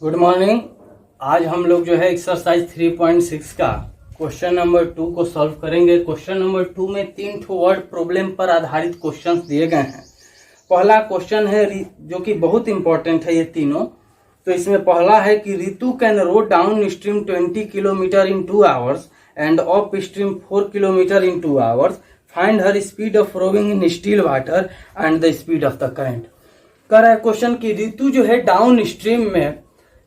Good morning. आज हम लोग जो है एक्सरसाइज 3.6 का क्वेश्चन नंबर 2 को सॉल्व करेंगे। क्वेश्चन नंबर 2 में 3 वर्ड प्रॉब्लम पर आधारित क्वेश्चंस दिए गए हैं। पहला क्वेश्चन है जो कि बहुत इंपॉर्टेंट है ये तीनों। तो इसमें पहला है कि Ritu can row downstream 20 kilometre in 2 hours and upstream 4 kilometre in 2 hours. Find her speed of rowing in still water and the speed of the current. कह रहा है क्वेश्चन की रितु जो है डाउन स्ट्रीम में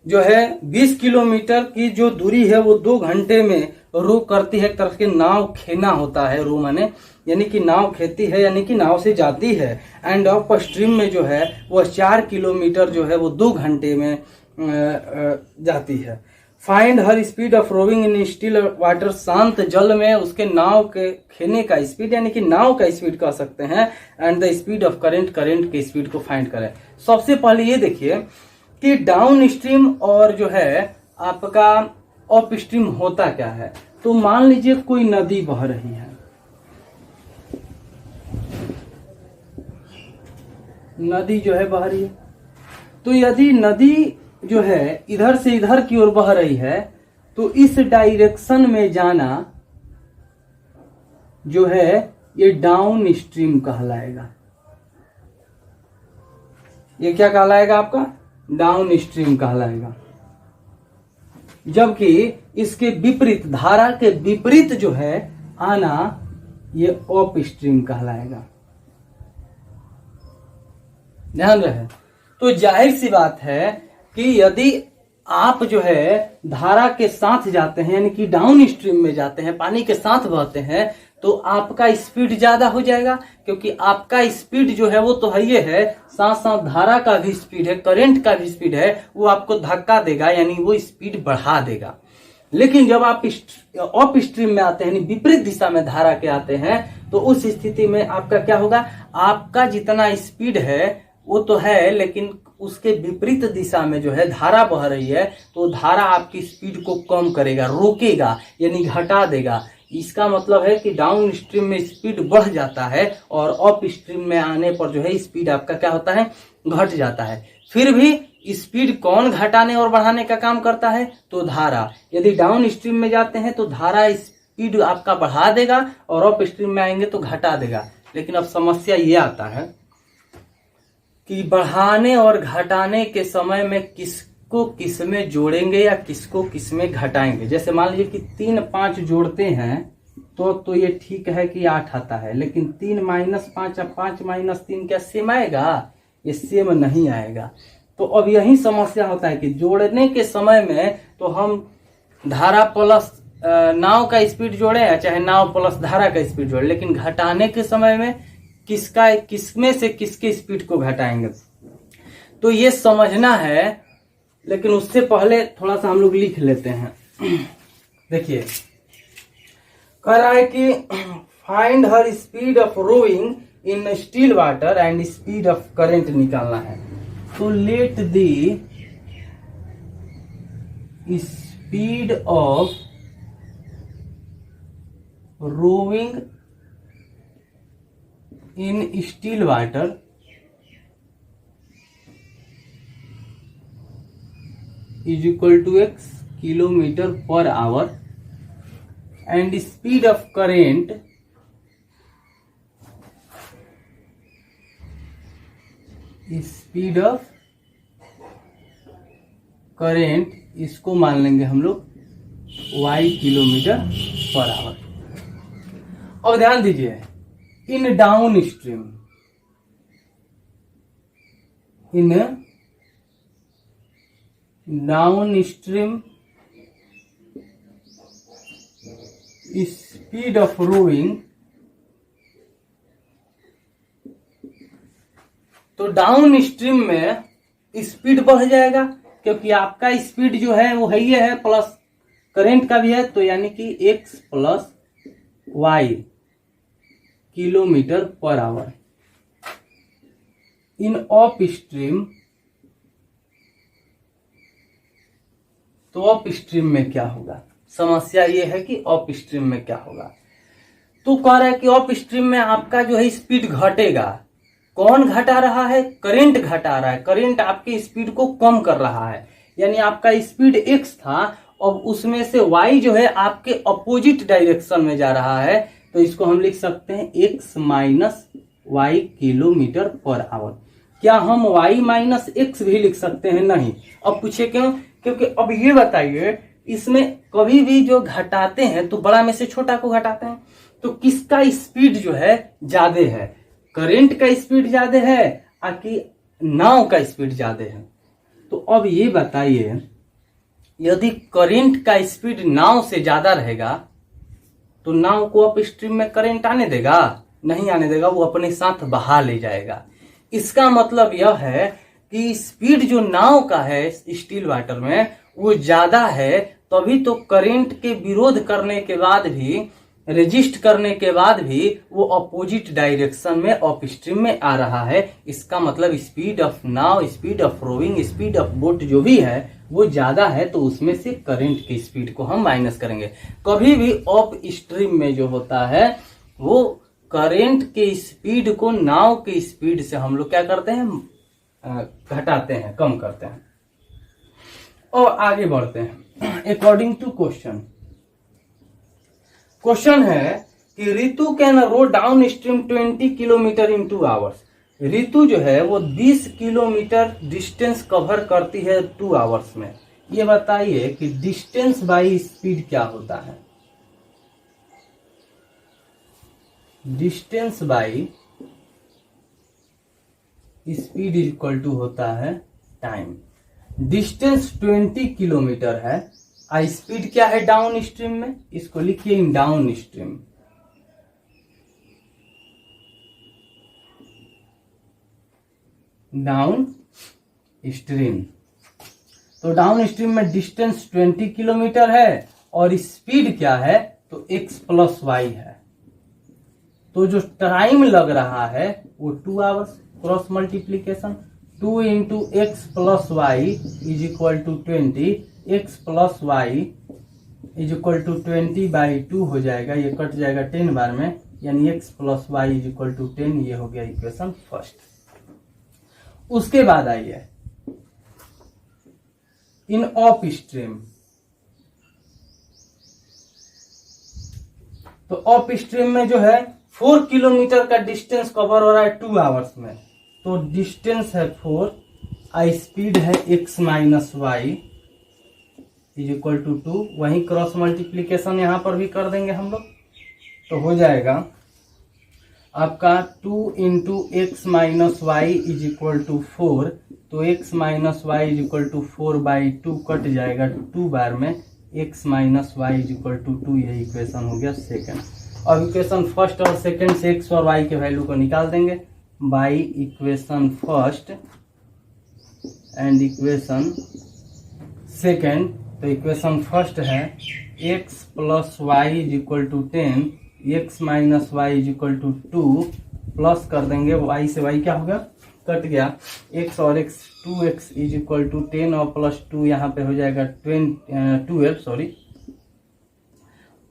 जो है 20 किलोमीटर की जो दूरी है वो 2 घंटे में रो करती है। एक तरह के नाव खेना होता है, रो माने यानी कि नाव खेती है, यानी कि नाव से जाती है। एंड अप स्ट्रीम में जो है वो 4 किलोमीटर जो है वो 2 घंटे में जाती है। Find her speed of rowing in still water. शांत जल में उसके नाव के खेने का स्पीड यानी कि नाव का स्पीड कह सकते हैं। And the speed of current, current के स्पीड को फाइंड करें। सबसे पहले ये देखिए कि डाउन स्ट्रीम और जो है आपका अप स्ट्रीम होता क्या है। तो मान लीजिए कोई नदी बह रही है, नदी जो है बह रही है। तो यदि नदी जो है इधर से इधर की ओर बह रही है तो इस डायरेक्शन में जाना जो है ये डाउन स्ट्रीम कहलाएगा। ये क्या कहलाएगा आपका? डाउन स्ट्रीम कहलाएगा। जबकि इसके विपरीत, धारा के विपरीत जो है आना ये अप स्ट्रीम कहलाएगा। ध्यान रहे। तो जाहिर सी बात है कि यदि आप जो है धारा के साथ जाते हैं यानी कि डाउन स्ट्रीम में जाते हैं, पानी के साथ बहते हैं, तो आपका स्पीड ज्यादा हो जाएगा। क्योंकि आपका स्पीड जो है वो तो है ये है, साथ साथ धारा का भी स्पीड है, करंट का भी स्पीड है, वो आपको धक्का देगा यानी वो स्पीड बढ़ा देगा। लेकिन जब आप अप स्ट्रीम में आते हैं यानी विपरीत दिशा में धारा के आते हैं तो उस स्थिति में आपका क्या होगा? आपका जितना स्पीड है वो तो है, लेकिन उसके विपरीत दिशा में जो है धारा बह रही है तो धारा आपकी स्पीड को कम करेगा, रोकेगा यानी घटा देगा। इसका मतलब है कि डाउन स्ट्रीम में स्पीड बढ़ जाता है और अप स्ट्रीम में आने पर जो है स्पीड आपका क्या होता है? घट जाता है। फिर भी स्पीड कौन घटाने और बढ़ाने का काम करता है? तो धारा। यदि डाउन स्ट्रीम में जाते हैं तो धारा स्पीड आपका बढ़ा देगा और अप स्ट्रीम में आएंगे तो घटा देगा। लेकिन अब समस्या ये आता है कि बढ़ाने और घटाने के समय में किसको किस में जोड़ेंगे या किसको किस में घटाएंगे। जैसे मान लीजिए कि 3 5 जोड़ते हैं तो ये ठीक है कि 8 आता है, लेकिन 3 - 5 और 5 - 3 क्या सेम आएगा? ये सेम नहीं आएगा। तो अब यही समस्या होता है कि जोड़ने के समय में तो हम धारा प्लस नाव का स्पीड जोड़े या चाहे नाव प्लस धारा का स्पीड जोड़े, लेकिन घटाने के समय में किसमें से किसके स्पीड को घटाएंगे, तो ये समझना है। लेकिन उससे पहले थोड़ा सा हम लोग लिख लेते हैं। देखिए कह रहा है कि find her speed of rowing in still water and speed of current निकालना है। तो let the speed of rowing in still water is equal to x kilometer per hour and speed of current इसको मान लेंगे हम लोग y kilometre per hour. अब ध्यान दीजिए, in downstream, speed of rowing, तो डाउन स्ट्रीम में स्पीड बढ़ जाएगा क्योंकि आपका स्पीड जो है वो है ये है, प्लस करंट का भी है, तो यानी कि x + y kilometre per our. In up stream, तो अप स्ट्रीम में क्या होगा? समस्या ये है कि अप स्ट्रीम में क्या होगा। तो कह रहा है कि अप स्ट्रीम में आपका जो है स्पीड घटेगा। कौन घटा रहा है? करंट घटा रहा है। करंट आपकी स्पीड को कम कर रहा है। यानी आपका स्पीड x था, अब उसमें से y जो है आपके अपोजिट डायरेक्शन में जा रहा है, तो इसको हम लिख सकते हैं x minus y kilometre per hour. क्या हम y माइनस एक्स भी लिख सकते हैं? नहीं। अब पूछे क्यों? क्योंकि अब ये बताइए, इसमें कभी भी जो घटाते हैं तो बड़ा में से छोटा को घटाते हैं, तो किसका स्पीड जो है ज्यादा है? करंट का स्पीड ज्यादा है कि नाव का स्पीड ज्यादा है? तो अब ये बताइए, यदि करंट का स्पीड नाव से ज्यादा रहेगा तो नाव को अप स्ट्रीम में करंट आने देगा? नहीं आने देगा, वो अपने साथ बहा ले जाएगा। इसका मतलब यह है कि स्पीड जो नाव का है स्टिल वाटर में वो ज्यादा है, तभी तो करंट के विरोध करने के बाद भी, रेजिस्ट करने के बाद भी वो अपोजिट डायरेक्शन में अप स्ट्रीम में आ रहा है। इसका मतलब स्पीड ऑफ नाव, speed of rowing, speed of boat जो भी है वो ज्यादा है, तो उसमें से करंट की स्पीड को हम माइनस करेंगे। कभी भी अप स्ट्रीम में जो होता है वो करंट के स्पीड को नाव के स्पीड से हम लोग क्या करते हैं? घटाते हैं, कम करते हैं। और आगे बढ़ते हैं अकॉर्डिंग टू क्वेश्चन। क्वेश्चन है कि Ritu can row downstream 20 kilometre in 2 hours. Ritu जो है वो 20 किलोमीटर डिस्टेंस कवर करती है 2 आवर्स में। ये बताइए कि डिस्टेंस बाई स्पीड क्या होता है? Distance by speed equal to होता है टाइम। डिस्टेंस 20 किलोमीटर है, स्पीड क्या है डाउन स्ट्रीम में? इसको लिखिए in downstream. Downstream, तो डाउन स्ट्रीम में डिस्टेंस 20 किलोमीटर है और स्पीड क्या है? तो x प्लस वाई है। तो जो टाइम लग रहा है वो 2 hours. Cross multiplication 2 into x plus y is equal to 20, x plus y is equal to 20 by 2 हो जाएगा, ये कट जाएगा 10 बार में, यानी x plus y is equal to 10। ये हो गया इक्वेशन फर्स्ट। उसके बाद आइए इन ऑफ स्ट्रीम। तो ऑफ स्ट्रीम में जो है 4 किलोमीटर का डिस्टेंस कवर हो रहा है 2 आवर्स में, तो डिस्टेंस है 4, स्पीड है x minus y is equal to 2। वहीं क्रॉस मल्टीप्लीकेशन यहां पर भी कर देंगे हम लोग, तो हो जाएगा आपका 2 into x minus y is equal to 4। तो x minus y is equal to 4 by 2 cut जाएगा 2 बार में, x minus y is equal to 2। यही इक्वेशन हो गया सेकंड। अब इक्वेशन फर्स्ट और सेकंड से x और y के वैल्यू को निकाल देंगे by equation first and equation second. तो इक्वेशन फर्स्ट है x plus y is equal to 10, x minus y is equal to 2, plus कर देंगे y से y क्या होगा? कट गया, x और x 2x is equal to 10 और प्लस 2 यहाँ पे हो जाएगा 12 sorry,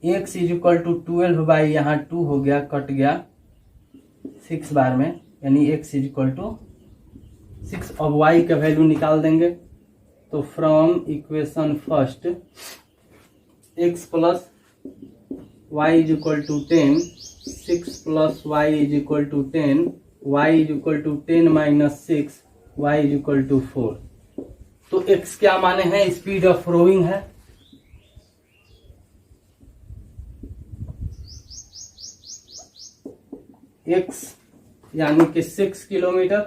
x is equal to 12 by यहाँ 2 हो गया, कट गया 6 बार में, यानी x इज इक्वल टू 6। अब y का वैल्यू निकाल देंगे, तो from equation first x plus y is equal to 10, 6 plus y is equal to 10, y is equal to 10 minus 6, y is equal to 4। तो x क्या माने हैं? स्पीड ऑफ रोइंग है। x यानी कि 6 kilometre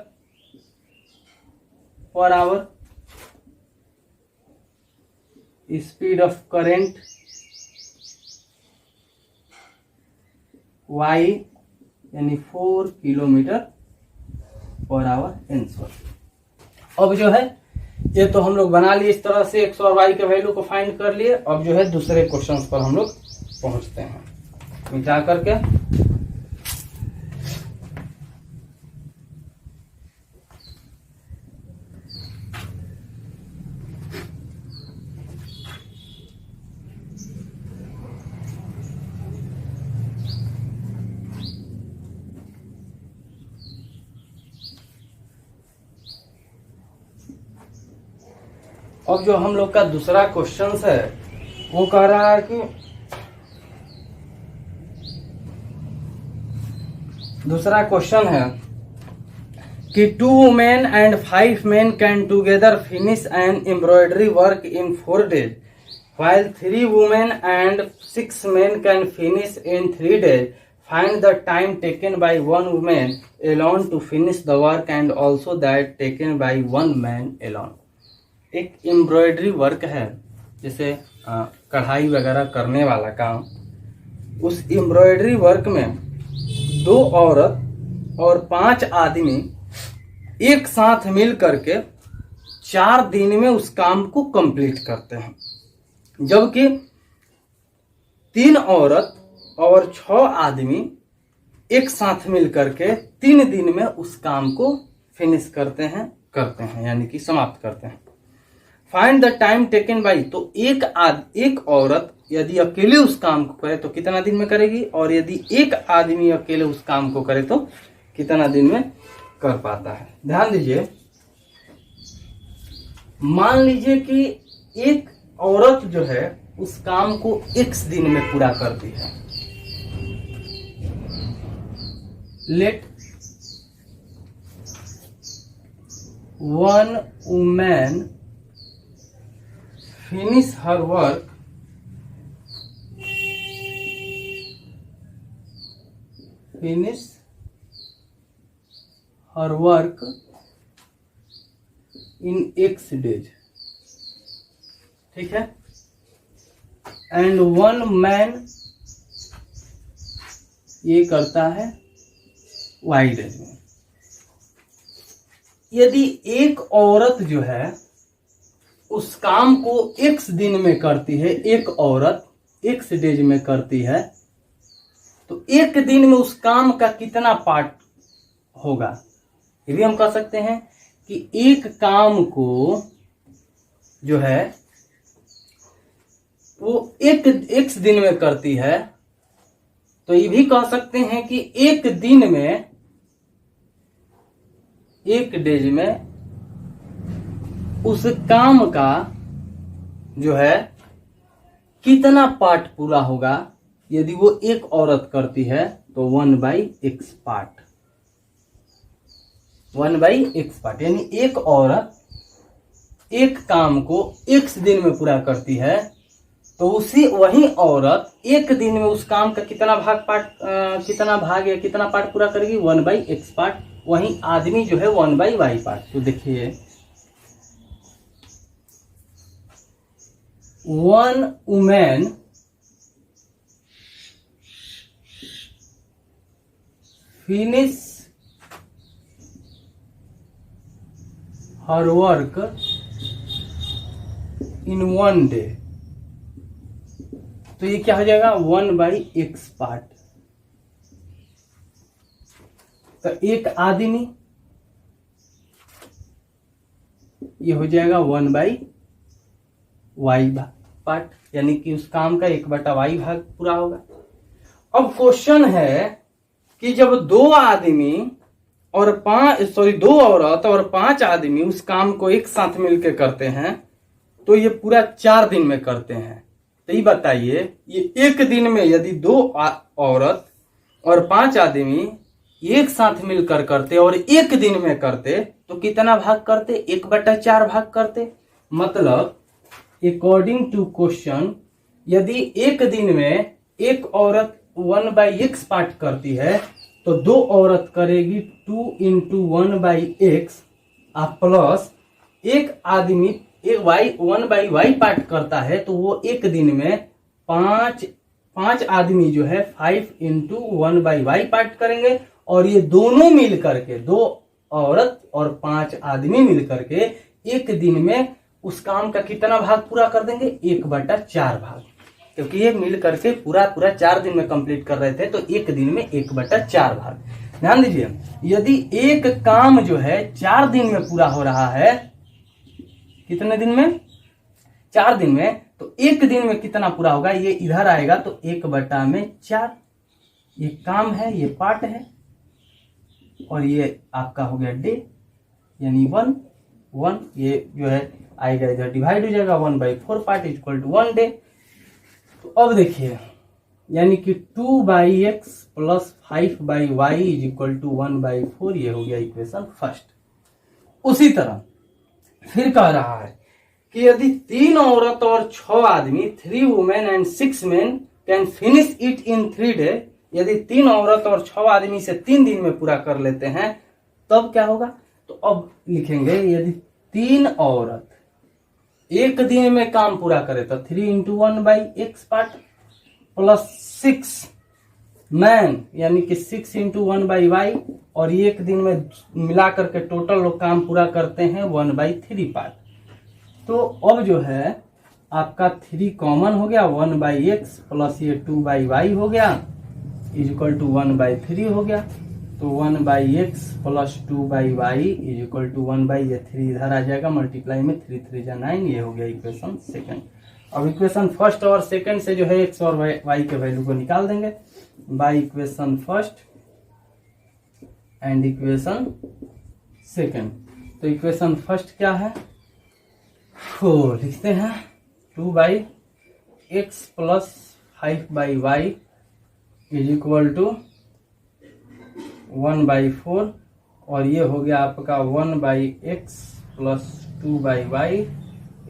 per hour. Speed of current y यानी 4 kilometre per our answer. अब जो है ये तो हम लोग बना लिए इस तरह से, x और y के वैल्यू को फाइंड कर लिए। अब जो है दूसरे क्वेश्चंस पर हम लोग पहुंचते हैं मिटा करके। अब जो हम लोग का दूसरा क्वेश्चन है वो कह रहा है कि दूसरा क्वेश्चन है कि 2 women and 5 men can together finish an embroidery work in 4 days, while 3 women and 6 men can finish in 3 days. Find the time taken by 1 woman alone to finish the work and also that taken by 1 man alone. एक embroidery work है, जैसे कढ़ाई वगैरह करने वाला काम। उस embroidery work में 2 औरत और 5 आदमी एक साथ मिल करके 4 दिन में उस काम को कंप्लीट करते हैं, जबकि 3 औरत और 6 आदमी एक साथ मिल करके 3 दिन में उस काम को फिनिश करते हैं यानी कि समाप्त करते हैं। Find the time taken by, तो एक औरत यदि अकेले उस काम को करे तो कितना दिन में करेगी, और यदि एक आदमी अकेले उस काम को करे तो कितना दिन में कर पाता है। ध्यान दीजिए, मान लीजिए कि एक औरत जो है उस काम को x दिन में पूरा करती है। Let 1 woman finish her work in x days, ठीक है, एंड 1 man ये करता है y days में। यदि एक औरत जो है उस काम को x दिन में करती है, एक औरत x डेज में करती है, तो एक दिन में उस काम का कितना पार्ट होगा। ये भी हम कह सकते हैं कि एक काम को जो है वो एक दिन में करती है, तो ये भी कह सकते हैं कि एक दिन में, एक डेज में उस काम का जो है कितना पार्ट पूरा होगा। यदि वो एक औरत करती है तो 1/x पार्ट, 1/x पार्ट, यानी एक औरत एक काम को x दिन में पूरा करती है, तो वही औरत एक दिन में उस काम का कितना भाग या कितना पार्ट पूरा करेगी, 1/x पार्ट। वही आदमी जो है 1/y पार्ट। तो देखिए, 1 woman finish her work in 1 day, तो ये क्या हो जाएगा, 1/x पार्ट। तो एक आदमी, ये हो जाएगा 1/y पार्ट, यानी कि उस काम का 1/y भाग पूरा होगा। अब क्वेश्चन है कि जब 2 औरत और 5 आदमी उस काम को एक साथ मिलकर करते हैं, तो ये पूरा 4 दिन में करते हैं। तो ये बताइए, ये एक दिन में यदि 2 औरत और 5 आदमी एक साथ मिलकर करते और एक दिन में करते तो कितना भाग करते, 1/4 भाग करते। मतलब अकॉर्डिंग टू क्वेश्चन, यदि एक दिन में एक औरत 1/x पार्ट करती है तो 2 औरत करेगी 2 × 1/x प्लस एक आदमी 1/y पार्ट करता है, तो वो एक दिन में 5 आदमी जो है 5 × 1/y पार्ट करेंगे, और ये दोनों मिल करके, 2 औरत और 5 आदमी मिल करके एक दिन में उस काम का कितना भाग पूरा कर देंगे, 1/4 भाग। क्योंकि ये मिल करके पूरा 4 दिन में कंप्लीट कर रहे थे, तो एक दिन में 1/4 भाग। ध्यान दीजिए, यदि एक काम जो है 4 दिन में पूरा हो रहा है, कितने दिन में, 4 दिन में, तो एक दिन में कितना पूरा होगा, ये इधर आएगा तो 1/4। ये काम है, ये पार्ट है, और ये आपका हो गया डे, यानी 1 ये जो है आएगा इधर डिवाइड हो जाएगा, 1/4 पार्ट इक्वल टू 1 डे। तो अब देखिए यानी कि 2/x plus 5/y is equal to 1/4, ये हो गया इक्वेशन फर्स्ट। उसी तरह फिर कह रहा है कि यदि 3 औरत और 6 आदमी 3 women and 6 main can finish it in 3 day, यदि 3 औरत और 6 आदमी से 3 दिन में पूरा कर लेते हैं तब क्या होगा। तो अब लिखेंगे यदि 3 औरत एक दिन में काम पूरा करे तो 3 × 1/x पार्ट प्लस 6 मैन यानी कि 6 × 1/y, और एक दिन में मिला करके टोटल लोग काम पूरा करते हैं 1/3 पार्ट। तो अब जो है आपका 3 कॉमन हो गया, 1/x प्लस ये 2/y हो गया इज इक्वल टू 1/3 हो गया। तो 1/x plus 2/y is equal to 1/3 इधर आ जाएगा, मल्टीप्लाई में 3 3 जा 9, ये हो गया इक्वेशन सेकंड। अब इक्वेशन फर्स्ट और सेकंड से जो है x और y के वैल्यू को निकाल देंगे by equation first and equation second. तो इक्वेशन फर्स्ट क्या है, तो लिखते हैं 2/x plus 5/y is equal to 1/4, और ये हो गया आपका 1/x plus 2/y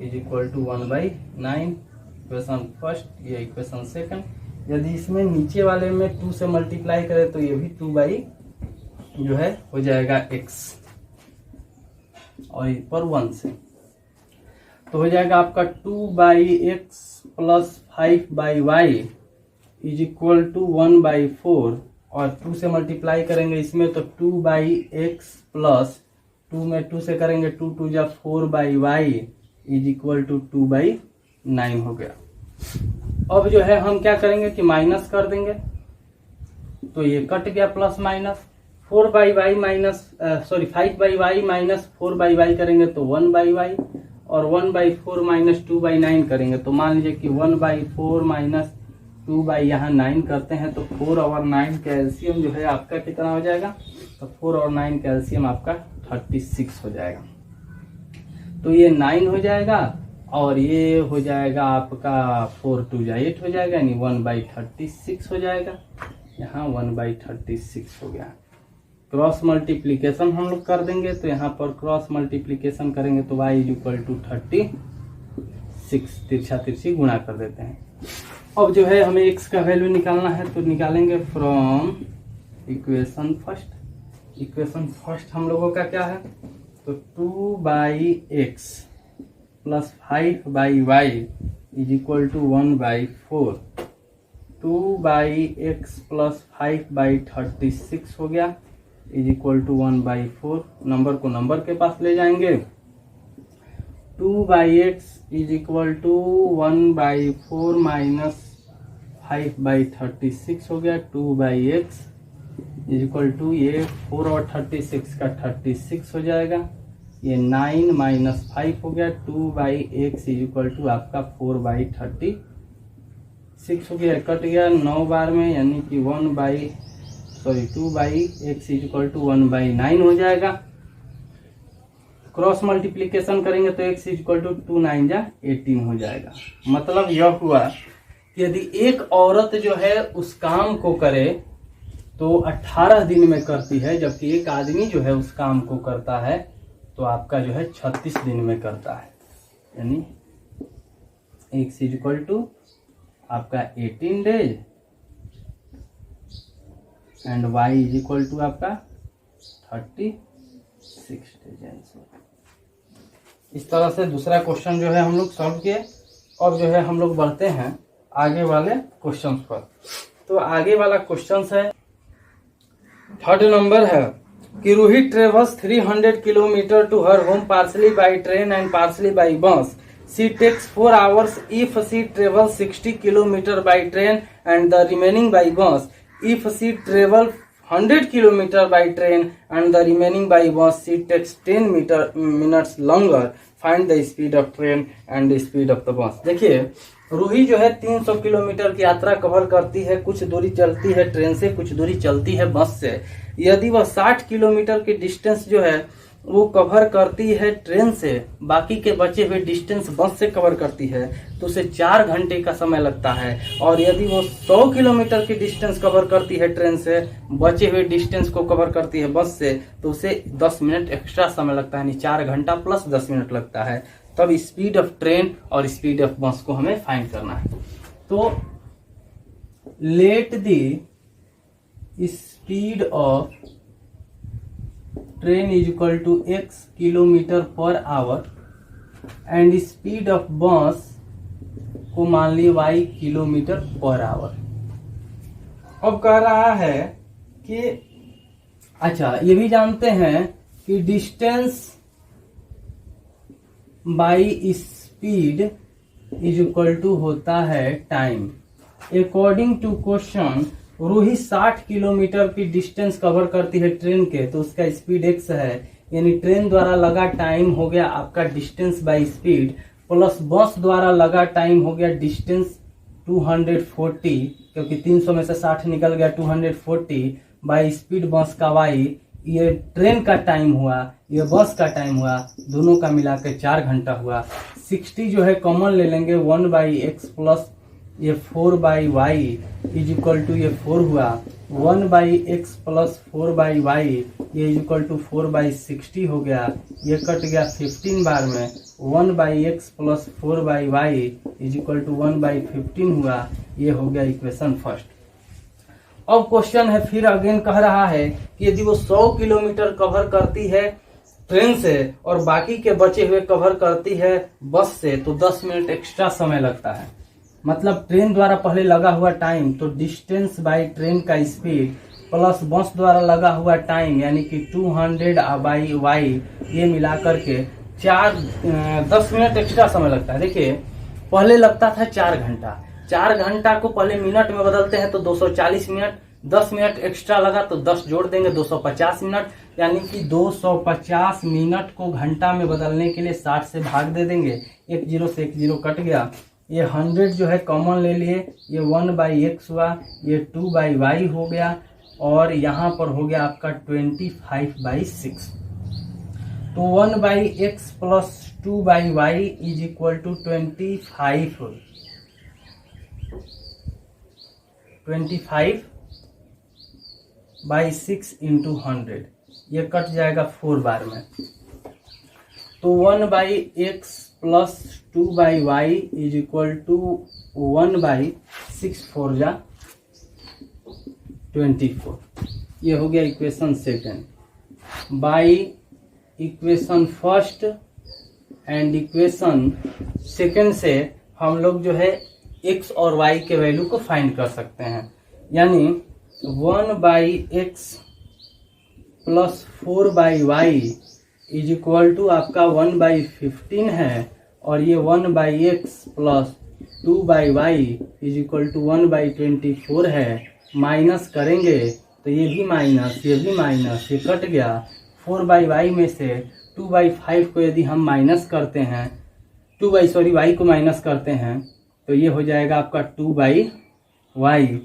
is equal to 1/9, equation first, ये इक्वेशन सेकंड। यदि इसमें नीचे वाले में 2 से मल्टीप्लाई करें तो ये भी 2 जो है हो जाएगा x, और इस पर 1 से तो हो जाएगा आपका 2/x plus 5/y is equal to 1/4, और 2 से मल्टीप्लाई करेंगे इसमें तो 2/x प्लस 2 में 2 से करेंगे 2 2 जा 4/y इज इक्वल टू 2/9 हो गया। अब जो है हम क्या करेंगे कि माइनस कर देंगे, तो ये कट गया plus minus, 4/y minus 5/y minus 4/y करेंगे तो 1/y, और 1/4 माइनस 2/9 करेंगे तो मान लीजिए कि 1/4 माइनस 2 यहाँ 9 करते हैं तो 4 और 9 का एलसीएम जो है आपका कितना हो जाएगा, तो 4 और 9 का एलसीएम आपका 36 हो जाएगा। तो ये 9 हो जाएगा और ये हो जाएगा आपका 4 2 जा 8 हो जाएगा, यानी 1/36 हो जाएगा। यहाँ 1/36 हो गया। क्रॉस मल्टीप्लीकेशन हम लोग कर देंगे, तो यहाँ पर क्रॉस मल्टीप्लीकेशन करेंगे तो y इज इक्वल टू 36, तिरछा तिरछी गुणा कर देते हैं। अब जो है हमें x का वैल्यू निकालना है, तो निकालेंगे from equation first. Equation first हम लोगों का क्या है, तो 2/x plus 5/y is equal to 1/4, 2/x plus 5/36 हो गया इज इक्वल टू 1/4। नंबर को नंबर के पास ले जाएंगे, 2/x is equal to 1/4 minus 5/36 हो गया। 2/x इज इक्वल टू ये 4 और 36 का 36 हो जाएगा, ये 9 माइनस 5 हो गया। 2/x इज इक्वल टू आपका 4/36 हो गया, कट गया 9 बार में, यानी कि 2/x इज इक्वल टू 1/9 हो जाएगा। क्रॉस मल्टीप्लीकेशन करेंगे तो x इज इक्वल टू 2 9 जा 18 हो जाएगा। मतलब यह हुआ कि यदि एक औरत जो है उस काम को करे तो 18 दिन में करती है, जबकि एक आदमी जो है उस काम को करता है तो आपका जो है 36 दिन में करता है। यानी x इज इक्वल टू आपका 18 days and y is equal to आपका 36 डेज आंसर। इस तरह से दूसरा क्वेश्चन जो है हम लोग सॉल्व किए। अब जो है हम लोग बढ़ते हैं आगे वाले क्वेश्चन पर। तो आगे वाला क्वेश्चन है, थर्ड नंबर है कि Ruhi travels 300 kilometre to her home partly by train and partly by bus. She takes 4 hours if she travels 60 kilometer by train and the remaining by bus. If she travels 100 kilometer by train and the remaining by bus, she takes 10 minutes longer. Find the speed of train and the speed of the bus. देखिए रूही जो है 300 kilometre की यात्रा cover करती है, कुछ दूरी चलती है ट्रेन से, कुछ दूरी चलती है बस से। यदि वह 60 किलोमीटर की डिस्टेंस जो है वो कवर करती है ट्रेन से, बाकी के बचे हुए डिस्टेंस बस से कवर करती है, तो उसे 4 घंटे का समय लगता है। और यदि वो 100 किलोमीटर की डिस्टेंस कवर करती है ट्रेन से, बचे हुए डिस्टेंस को कवर करती है बस से, तो उसे 10 मिनट एक्स्ट्रा समय लगता है, यानी 4 घंटा प्लस 10 मिनट लगता है। तब स्पीड ऑफ ट्रेन और स्पीड ऑफ बस को हमें फाइंड करना है। तो let the speed of train is equal to x kilometre per hour and speed of bus को मान ली y किलोमीटर पर आवर। अब कह रहा है कि अच्छा, ये भी जानते हैं कि distance by speed is equal to होता है time. According to question, Ruhi 60 kilometre की डिस्टेंस कवर करती है ट्रेन के, तो उसका स्पीड x है, यानी ट्रेन द्वारा लगा टाइम हो गया आपका डिस्टेंस बाय स्पीड, प्लस बस द्वारा लगा टाइम हो गया डिस्टेंस 240, क्योंकि 300 में से 60 निकल गया, 240 बाय स्पीड बस का y। ये ट्रेन का टाइम हुआ, ये बस का टाइम हुआ, दोनों का मिलाकर 4 घंटा हुआ। 60 जो है कॉमन ले लेंगे, 1/x प्लस ये 4/y इज इक्वल टू ये 4 हुआ, 1/x प्लस 4/y ये इज इक्वल टू 4/60 हो गया। ये कट गया 15 बार में, 1/x plus 4/y is equal to 1/15 हुआ। ये हो गया इक्वेशन फर्स्ट। अब क्वेश्चन है, फिर अगेन कह रहा है कि यदि वो 100 किलोमीटर कवर करती है ट्रेन से और बाकी के बचे हुए कवर करती है बस से, तो 10 मिनट एक्स्ट्रा समय लगता है। मतलब ट्रेन द्वारा पहले लगा हुआ टाइम, तो डिस्टेंस बाय ट्रेन का स्पीड प्लस बस द्वारा लगा हुआ टाइम, यानी कि 200/y, ये मिलाकर के 10 मिनट एक्स्ट्रा समय लगता है। देखिए, पहले लगता था 4 घंटा, 4 घंटा को पहले मिनट में बदलते हैं तो 240 मिनट, 10 मिनट एक्स्ट्रा लगा तो 10 जोड़ देंगे 250 मिनट, यानी कि 250 मिनट को घंटा में बदलने के लिए 60 से भाग दे देंगे। 1 0 से 1 0 कट गया। ये 100 जो है कॉमन ले लिए, ये 1/x हुआ, ये 2/y हो गया, और यहाँ पर हो गया आपका 25/6। तो 1/x plus 2/y is equal to 25/6 into 100, ये कट जाएगा 4 बार में। तो 1/x plus 2/y is equal to 1/6, 4 जा 24। ये हो गया equation second. By equation first and equation second से हम लोग जो है x और y के वैल्यू को फाइंड कर सकते हैं। यानी 1/x plus 4/y is equal to आपका 1/15 है, और ये 1/x plus 2/y is equal to 1/24 है। माइनस करेंगे तो ये भी माइनस, ये भी माइनस, ये कट गया। 4/y में से 2/5 को यदि हम माइनस करते हैं, y को माइनस करते हैं, तो ये हो जाएगा आपका 2/y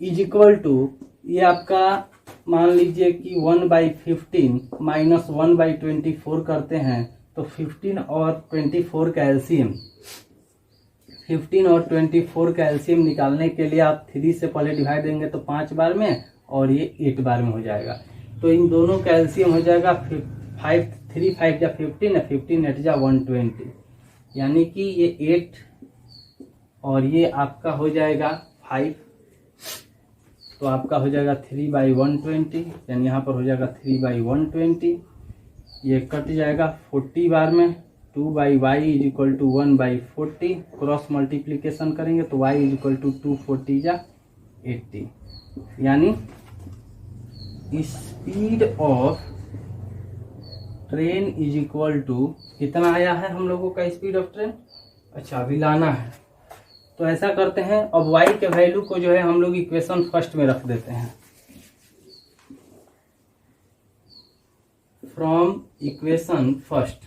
इज इक्वल टू, ये आपका मान लीजिए कि 1/15 माइनस 1/24 करते हैं, तो 15 और 24 का एलसीएम, 15 और 24 का एलसीएम निकालने के लिए आप 3 से पहले डिवाइड देंगे तो 5 बार में, और ये 8 बार में हो जाएगा। तो इन दोनों का एलसीएम हो जाएगा 5 3 5 जा 15 है, 15 8 जा 120, यानी कि ये 8 और ये आपका हो जाएगा 5, तो आपका हो जाएगा 3/120, यानी यहाँ पर हो जाएगा 3/120। ये कट जाएगा 40 बार में, 2/y is equal to 1/40, cross multiplication करेंगे तो y इज इक्वल टू 240 जा 80। यानी speed of train is equal to कितना आया है हम लोगों का स्पीड ऑफ ट्रेन। अच्छा, अभी लाना है, तो ऐसा करते हैं, अब y के वैल्यू को जो है हम लोग इक्वेशन फर्स्ट में रख देते हैं। फ्रॉम इक्वेशन फर्स्ट,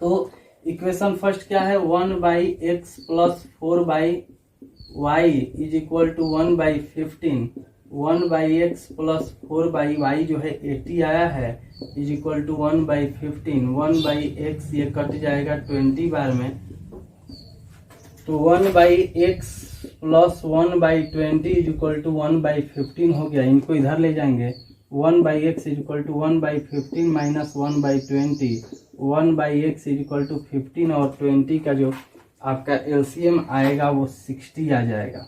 तो इक्वेशन फर्स्ट क्या है, 1/x plus 4/y is equal to 1/15 1/x plus 4/y जो है 80 आया है इज इक्वल टू 1/15। 1/x ये कट जाएगा 20 बार में, तो 1/x plus 1/20 is equal to 1/15 हो गया। इनको इधर ले जाएंगे, 1/x is equal to 1/15 minus 1/20। 1/x is equal to 15 और 20 का जो आपका एलसीएम आएगा वो 60 आ जाएगा।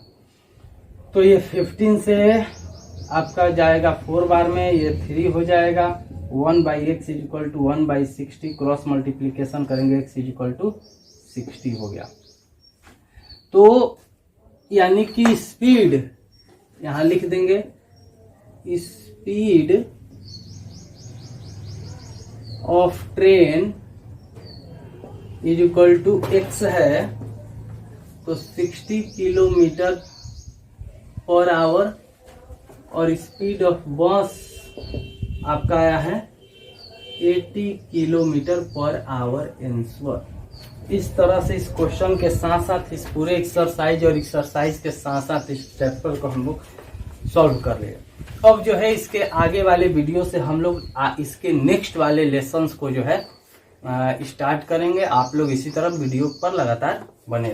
तो ये 15 से आपका जाएगा 4 बार में, ये 3 हो जाएगा। 1/x is equal to 1/60, cross multiplication करेंगे x इज इक्वल टू 60 हो गया। तो यानी कि स्पीड यहां लिख देंगे, speed of train is equal to x है, तो 60 किलोमीटर पर आवर, और स्पीड ऑफ बस आपका आया है 80 किलोमीटर पर आवर एंसर। इस तरह से इस क्वेश्चन के साथ साथ इस पूरे एक्सरसाइज और एक्सरसाइज के साथ साथ इस चैप्टर को हम लोग सॉल्व कर लिए। अब जो है इसके आगे वाले वीडियो से हम लोग इसके नेक्स्ट वाले लेसन्स को जो है स्टार्ट करेंगे। आप लोग इसी तरह वीडियो पर लगातार बने।